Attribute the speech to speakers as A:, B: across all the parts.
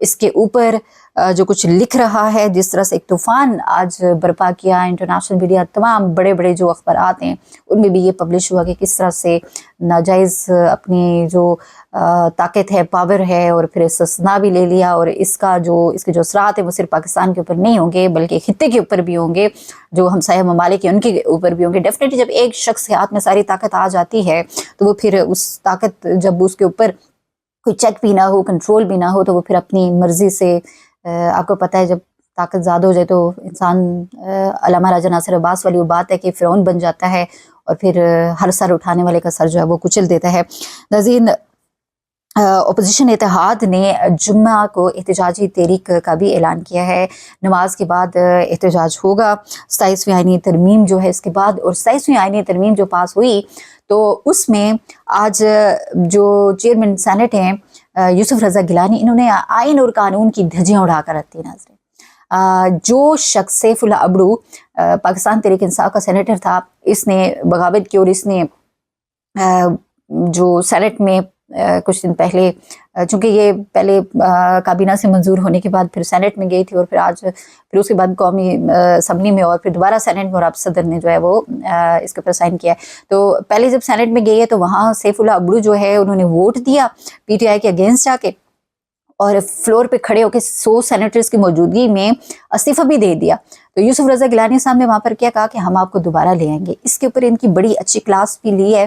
A: اس کے اوپر جو کچھ لکھ رہا ہے، جس طرح سے ایک طوفان آج برپا کیا انٹرنیشنل میڈیا، تمام بڑے بڑے جو اخبارات ہیں ان میں بھی یہ پبلش ہوا کہ کس طرح سے ناجائز اپنی جو طاقت ہے، پاور ہے، اور پھر استثنا بھی لے لیا، اور اس کے جو اثرات ہیں وہ صرف پاکستان کے اوپر نہیں ہوں گے بلکہ خطے کے اوپر بھی ہوں گے، جو ہمسایہ ممالک ہیں ان کے اوپر بھی ہوں گے۔ ڈیفینیٹلی جب ایک شخص کے ہاتھ میں ساری طاقت آ جاتی ہے تو وہ پھر اس طاقت، جب اس کے اوپر کوئی چیک بھی نہ ہو، کنٹرول بھی نہ ہو، تو وہ پھر اپنی مرضی سے، آپ کو پتہ ہے جب طاقت زیادہ ہو جائے تو انسان، علامہ راجہ ناصر عباس والی وہ بات ہے کہ فرعون بن جاتا ہے، اور پھر ہر سر اٹھانے والے کا سر جو ہے وہ کچل دیتا ہے۔ ناظرین، اپوزیشن اتحاد نے جمعہ کو احتجاجی تحریک کا بھی اعلان کیا ہے۔ نماز کے بعد احتجاج ہوگا، 27ویں آئینی ترمیم جو ہے اس کے بعد، اور 27ویں آئینی ترمیم جو پاس ہوئی تو اس میں آج جو چیئرمین سینٹ ہیں یوسف رضا گیلانی، انہوں نے آئین اور قانون کی دھجیاں اڑا کر رکھ دی۔ ناظرین، جو شخص سیف اللہ ابڑو پاکستان تحریک انصاف کا سینیٹر تھا، اس نے بغاوت کی، اور اس نے جو سینٹ میں کچھ دن پہلے، چونکہ یہ پہلے کابینہ سے منظور ہونے کے بعد پھر سینٹ میں گئی تھی، اور پھر اس کے بعد قومی اسمبلی میں، اور پھر دوبارہ سینٹ میں، اور اب صدر نے جو ہے وہ اس کے اوپر سائن کیا ہے۔ تو پہلے جب سینٹ میں گئی ہے تو وہاں سیف اللہ ابڑو جو ہے انہوں نے ووٹ دیا پی ٹی آئی کے اگینسٹ جا کے، اور فلور پہ کھڑے ہو کے 100 سینیٹرز کی موجودگی میں استعفیٰ بھی دے دیا۔ تو یوسف رضا گیلانی صاحب نے وہاں پر کیا کہا کہ ہم آپ کو دوبارہ لے آئیں گے۔ اس کے اوپر ان کی بڑی اچھی کلاس بھی لی ہے۔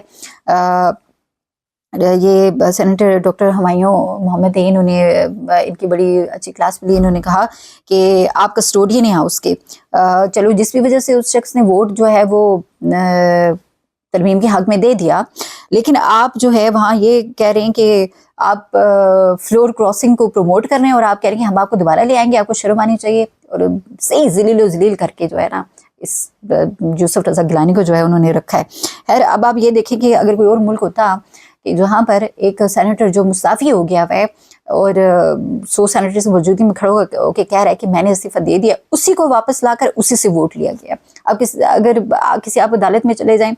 A: یہ سینیٹر ڈاکٹر ہمایوں محمد ہیں، انہوں نے ان کی بڑی اچھی کلاس بھی لی۔ انہوں نے کہا کہ آپ کسٹوڈین ہیں ہاؤس کے، چلو جس بھی وجہ سے اس شخص نے ووٹ جو ہے وہ ترمیم کے حق میں دے دیا، لیکن آپ جو ہے وہاں یہ کہہ رہے ہیں کہ آپ فلور کراسنگ کو پروموٹ کر رہے ہیں، اور آپ کہہ رہے ہیں کہ ہم آپ کو دوبارہ لے آئیں گے، آپ کو شرم آنی چاہیے۔ اور صحیح ذلیل و ذلیل کر کے جو ہے نا اس یوسف رضا گیلانی کو جو ہے انہوں نے رکھا ہے۔ خیر، اب آپ یہ دیکھیں کہ اگر کوئی اور ملک ہوتا کہ جہاں پر ایک سینیٹر جو مستعفی ہو گیا ہے اور 100 سینیٹرز کی موجودگی میں کھڑا ہو کے کہہ رہا ہے کہ میں نے استعفیٰ دے دیا، اسی کو واپس لا کر اسی سے ووٹ لیا گیا۔ اب اگر کسی آپ عدالت میں چلے جائیں،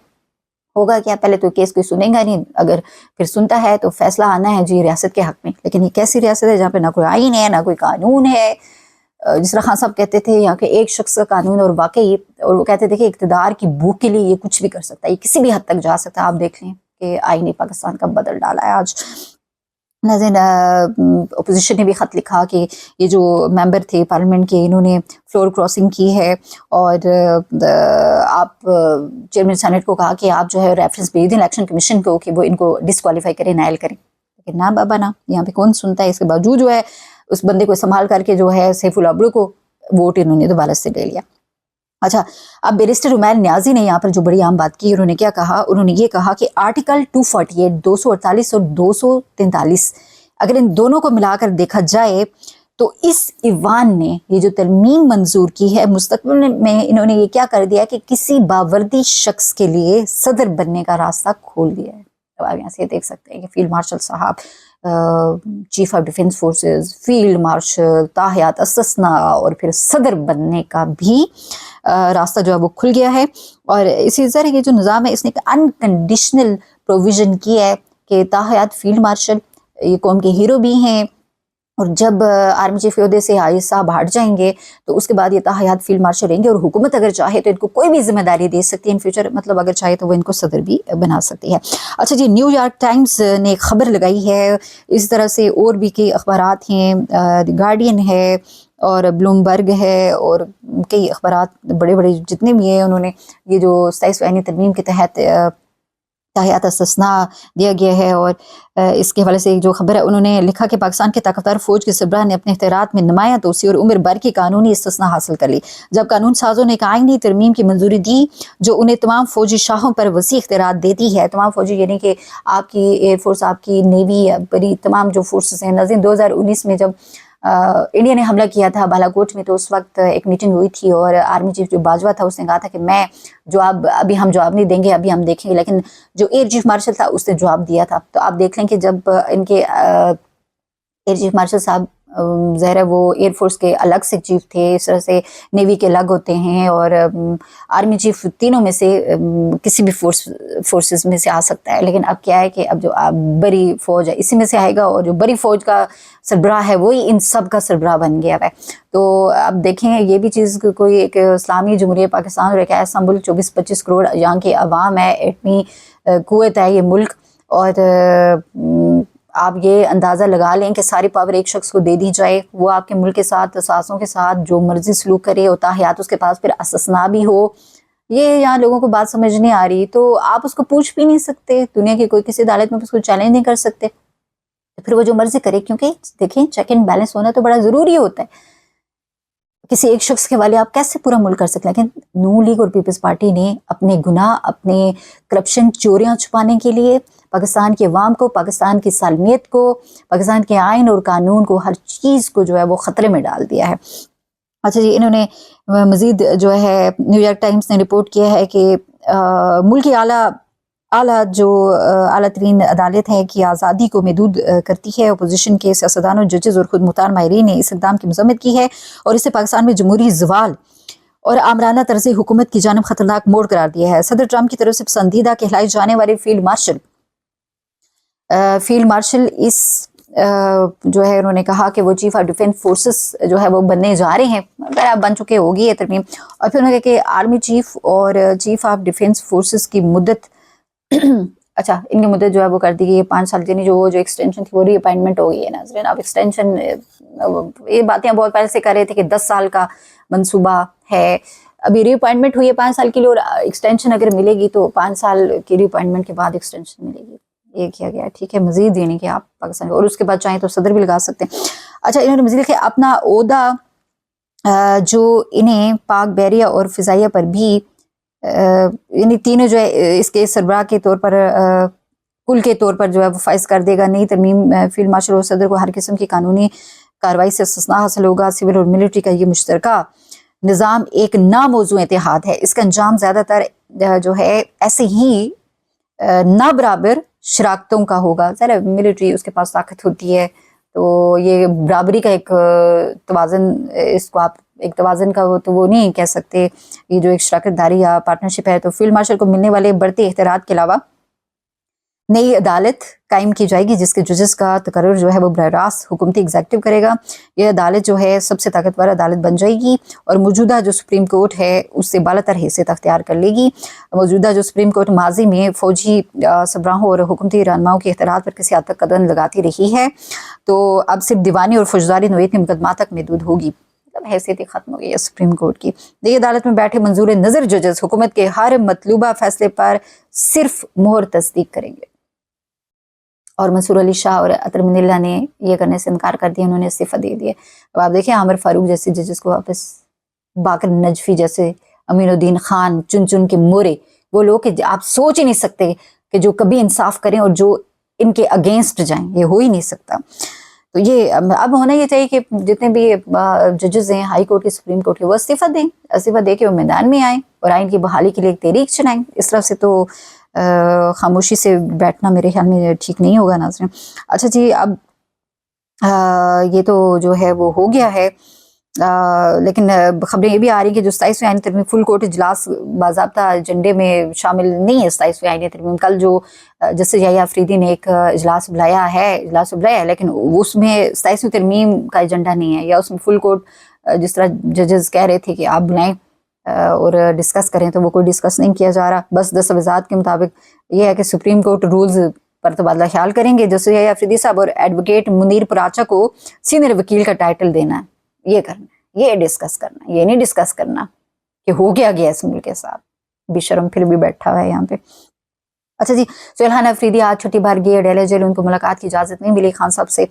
A: ہوگا کیا؟ پہلے تو کیس کوئی سنے گا نہیں، اگر پھر سنتا ہے تو فیصلہ آنا ہے جی ریاست کے حق میں، لیکن یہ کیسی ریاست ہے جہاں پہ نہ کوئی آئین ہے، نہ کوئی قانون ہے۔ جس طرح خان صاحب کہتے تھے یہاں کے ایک شخص کا قانون، اور واقعی، اور وہ کہتے تھے کہ اقتدار کی بھوک کے لیے یہ کچھ بھی کر سکتا ہے، یہ کسی بھی حد تک جا سکتا ہے۔ آپ دیکھ لیں کہ آئین پاکستان کا بدل ڈالا ہے آج۔ ناظرین، اپوزیشن نے بھی خط لکھا کہ یہ جو ممبر تھے پارلیمنٹ کے، انہوں نے فلور کراسنگ کی ہے، اور آپ چیئرمین سینٹ کو کہا کہ آپ جو ہے ریفرنس بھیج دیں الیکشن کمیشن کو کہ وہ ان کو ڈسکوالیفائی کریں، نائل کریں، لیکن نہ بابا نہ، یہاں پہ کون سنتا ہے۔ اس کے باوجود جو ہے اس بندے کو سنبھال کر کے جو ہے سیف اللہ ابڑو کو ووٹ انہوں نے دوبارہ سے لے لیا۔ اچھا، اب بیرسٹر عمیر نیازی نے یہاں پر جو بڑی عام بات کی، انہوں نے کیا کہا؟ انہوں نے یہ کہا کہ آرٹیکل 248، 248 اور 243، اگر ان دونوں کو ملا کر دیکھا جائے تو اس ایوان نے یہ جو ترمیم منظور کی ہے، مستقبل میں انہوں نے یہ کیا کر دیا کہ کسی باوردی شخص کے لیے صدر بننے کا راستہ کھول دیا ہے۔ اب آپ یہاں سے دیکھ سکتے ہیں کہ فیلڈ مارشل صاحب، chief of defence forces, field marshal, تاحیات استثنا، اور پھر صدر بننے کا بھی راستہ جو ہے وہ کھل گیا ہے۔ اور اسی طرح یہ جو نظام ہے، اس نے ایک انکنڈیشنل پروویژن کی ہے کہ تاحیات فیلڈ مارشل یہ قوم کے ہیرو بھی ہیں، اور جب آرمی چیف عہدے سے عائد صاحب ہٹ جائیں گے تو اس کے بعد یہ تاحیات فیلڈ مارشل رہیں گے، اور حکومت اگر چاہے تو ان کو کوئی بھی ذمہ داری دے سکتی ہے ان فیوچر، مطلب اگر چاہے تو وہ ان کو صدر بھی بنا سکتی ہے۔ اچھا جی، نیو یارک ٹائمز نے ایک خبر لگائی ہے، اس طرح سے اور بھی کئی اخبارات ہیں، دی گارڈین ہے اور بلومبرگ ہے، اور کئی اخبارات بڑے بڑے جتنے بھی ہیں، انہوں نے یہ جو 27 آئینی ترمیم کے تحت تاحیات استثناء دیا گیا ہے، اور اس کے حوالے سے جو خبر ہے، انہوں نے لکھا کہ پاکستان کے طاقتور فوج کے سربراہ نے اپنے اختیارات میں نمایاں توسیع اور عمر بھر کی قانونی استثناء حاصل کر لی، جب قانون سازوں نے ایک آئینی ترمیم کی منظوری دی جو انہیں تمام فوجی شاہوں پر وسیع اختیارات دیتی ہے۔ تمام فوجی یعنی کہ آپ کی ایئر فورس، آپ کی نیوی، بڑی تمام جو فورسز ہیں۔ ناظرین، 2019 میں جب انڈیا نے حملہ کیا تھا بالا کوٹ میں، تو اس وقت ایک میٹنگ ہوئی تھی، اور آرمی چیف جو باجوہ تھا اس نے کہا تھا کہ میں جواب، ابھی ہم جواب نہیں دیں گے، ابھی ہم دیکھیں گے، لیکن جو ایئر چیف مارشل تھا اس نے جواب دیا تھا۔ تو آپ دیکھ لیں کہ جب ان کے ایئر چیف مارشل صاحب ظاہر ہے وہ ایئر فورس کے الگ سے چیف تھے، اس طرح سے نیوی کے الگ ہوتے ہیں، اور آرمی چیف تینوں میں سے کسی بھی فورسز میں سے آ سکتا ہے، لیکن اب کیا ہے کہ اب جو بڑی فوج ہے اسی میں سے آئے گا، اور جو بڑی فوج کا سربراہ ہے وہی ان سب کا سربراہ بن گیا ہے۔ تو اب دیکھیں یہ بھی چیز کوئی ایک اسلامی جمہوریہ پاکستان اور ایک ایسا ملک 24-25 کروڑ یہاں کی عوام ہے، ایٹمی قوت ہے یہ ملک، اور آپ یہ اندازہ لگا لیں کہ ساری پاور ایک شخص کو دے دی جائے، وہ آپ کے ملک کے ساتھ ساسوں کے ساتھ جو مرضی سلوک کرے، اور تاحیات اس کے پاس پھر استثناء بھی ہو، یہ یہاں لوگوں کو بات سمجھ نہیں آ رہی، تو آپ اس کو پوچھ بھی نہیں سکتے، دنیا کی کوئی کسی عدالت میں اس کو چیلنج نہیں کر سکتے، پھر وہ جو مرضی کرے، کیونکہ دیکھیں چیک اینڈ بیلنس ہونا تو بڑا ضروری ہوتا ہے۔ کسی ایک شخص کے والے آپ کیسے پورا ملک کر سکتے ہیں؟ لیکن نون لیگ اور پیپلز پارٹی نے اپنے گناہ، اپنے کرپشن چوریاں چھپانے کے لیے پاکستان کی عوام کو، پاکستان کی سالمیت کو، پاکستان کے آئین اور قانون کو، ہر چیز کو جو ہے وہ خطرے میں ڈال دیا ہے۔ اچھا جی، انہوں نے مزید جو ہے نیو یارک ٹائمز نے رپورٹ کیا ہے کہ ملک کی اعلیٰ ترین عدالت ہے کہ آزادی کو محدود کرتی ہے، اپوزیشن کے سیاستدانوں، ججز اور خود مختار ماہرین نے اس اقدام کی مذمت کی ہے، اور اسے پاکستان میں جمہوری زوال اور آمرانہ طرز حکومت کی جانب خطرناک موڑ قرار دیا ہے۔ صدر ٹرمپ کی طرف سے پسندیدہ کہلائے جانے والے فیلڈ مارشل اس جو ہے انہوں نے کہا کہ وہ چیف آف ڈیفینس فورسز جو ہے وہ بننے جا رہے ہیں، اگر آپ بن چکے ہوگی یہ ترمیم، اور پھر انہوں نے کہا کہ آرمی چیف اور چیف آف ڈیفینس فورسز کی مدت اچھا ان کی مدت جو ہے وہ کر دی گئی ہے 5 سال، یعنی جو ایکسٹینشن تھی وہ ری اپائنٹمنٹ ہو گئی ہے ناظرین۔ اب ایکسٹینشن یہ باتیں بہت پہلے سے کر رہے تھے کہ 10 سال کا منصوبہ ہے، ابھی ری اپائنٹمنٹ ہوئی ہے 5 سال کے لیے، اور ایکسٹینشن اگر ملے گی تو 5 سال کی ری اپائنٹمنٹ کے بعد ایکسٹینشن ملے گی، یہ کیا گیا ٹھیک ہے، مزید یعنی کہ آپ پاکستان، اور اس کے بعد چاہیں تو صدر بھی لگا سکتے ہیں۔ اچھا انہوں نے مزید کہ اپنا عہدہ جو انہیں پاک بحریہ اور فضائیہ پر بھی یعنی تینوں جو ہے اس کے سربراہ کے طور پر کل کے طور پر جو ہے وہ فائز کر دے گا۔ نئی ترمیم فیلڈ مارشل اور صدر کو ہر قسم کی قانونی کارروائی سے استثناء حاصل ہوگا۔ سول اور ملٹری کا یہ مشترکہ نظام ایک ناموضوع اتحاد ہے، اس کا انجام زیادہ تر جو ہے ایسے ہی نابرابر شراکتوں کا ہوگا۔ ذرا ملٹری اس کے پاس طاقت ہوتی ہے، تو یہ برابری کا ایک توازن، اس کو آپ ایک توازن کا تو وہ نہیں کہہ سکتے، یہ جو ایک شراکت داری یا پارٹنرشپ ہے۔ تو فیلڈ مارشل کو ملنے والے بڑھتے اختیارات کے علاوہ نئی عدالت قائم کی جائے گی جس کے ججز کا تقرر جو ہے وہ براہ راست حکومتی ایگزیکٹو کرے گا۔ یہ عدالت جو ہے سب سے طاقتور عدالت بن جائے گی، اور موجودہ جو سپریم کورٹ ہے اس سے بالا تر حیثیت اختیار کر لے گی۔ موجودہ جو سپریم کورٹ ماضی میں فوجی سربراہوں اور حکومتی رہنماؤں کے اختیارات پر کسی حد تک قدم لگاتی رہی ہے، تو اب صرف دیوانی اور فوجداری نوعیت کے مقدمات تک محدود ہوگی، حیثیت ہی ختم ہو گئی ہے سپریم کورٹ کی۔ نئی عدالت میں بیٹھے منظور نظر ججز حکومت کے ہر مطلوبہ فیصلے پر صرف مہر تصدیق کریں گے، اور منصور علی شاہ اور اطہر من اللہ نے یہ کرنے سے انکار کر دیا، انہوں نے استعفیٰ دے دیا۔ اب آپ دیکھیں عامر فاروق جیسے ججز کو واپس، باقر نجفی جیسے، امین الدین خان، چن کے مورے، وہ لوگ کہ آپ سوچ ہی نہیں سکتے کہ جو کبھی انصاف کریں اور جو ان کے اگینسٹ جائیں، یہ ہو ہی نہیں سکتا۔ تو یہ اب ہونا یہ چاہیے کہ جتنے بھی ججز ہیں ہائی کورٹ کے، سپریم کورٹ کے، وہ استعفیٰ دیں، استعفیٰ دے کے وہ میدان میں آئیں اور آئین کی بحالی کے لیے ایک تحریک چلائیں۔ اس طرح سے تو خاموشی سے بیٹھنا میرے خیال میں ٹھیک نہیں ہوگا ناظرین۔ اچھا جی، اب یہ تو جو ہے وہ ہو گیا ہے، لیکن خبریں یہ بھی آ رہی کہ جو 27ویں آئینی ترمیم فل کورٹ اجلاس باضابطہ ایجنڈے میں شامل نہیں ہے۔ 27ویں آئینی ترمیم کل جو جسٹس یحییٰ آفریدی نے ایک اجلاس بلایا ہے، لیکن اس میں 27ویں ترمیم کا ایجنڈا نہیں ہے، یا اس میں فل کورٹ جس طرح ججز کہہ رہے تھے کہ آپ بلائیں اور ڈسکس کریں، تو وہ کوئی ڈسکس نہیں کیا جا رہا۔ بس دستاویزات کے مطابق یہ ہے کہ سپریم کورٹ رولز پر تبادلہ خیال کریں گے، جسٹس یحییٰ آفریدی صاحب اور ایڈوکیٹ منیر پراچا کو سینئر وکیل کا ٹائٹل دینا ہے، یہ کرنا ہے، یہ ڈسکس کرنا ہے، یہ نہیں ڈسکس کرنا کہ ہو گیا اس ملک کے ساتھ۔ بے شرم پھر بھی بیٹھا ہوا ہے یہاں پہ۔ اچھا جی، سہیل خان آفریدی آج چھٹی بھر گئی ڈیلی جیل، ان کو ملاقات کی اجازت نہیں ملی خان صاحب سے۔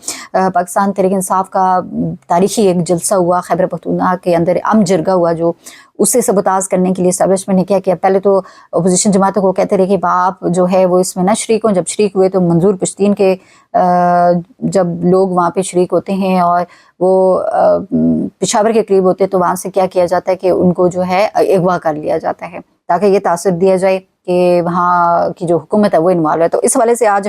A: پاکستان تحریک انصاف کا تاریخی ایک جلسہ ہوا خیبر پختونخوا کے اندر، جرگہ ہوا، جو اسے سبوتاژ کرنے کے لیے اسٹیبلشمنٹ نے کیا کیا۔ پہلے تو اپوزیشن جماعتوں کو کہتے رہے کہ آپ جو ہے وہ اس میں نہ شریک ہوں، جب شریک ہوئے تو منظور پشتین کے جب لوگ وہاں پہ شریک ہوتے ہیں اور وہ پشاور کے قریب ہوتے ہیں، تو وہاں سے کیا جاتا ہے کہ ان کو جو ہے اغوا کر لیا جاتا ہے، تاکہ یہ تاثر دیا جائے کہ وہاں کی جو حکومت ہے وہ انوالو ہے۔ تو اس حوالے سے آج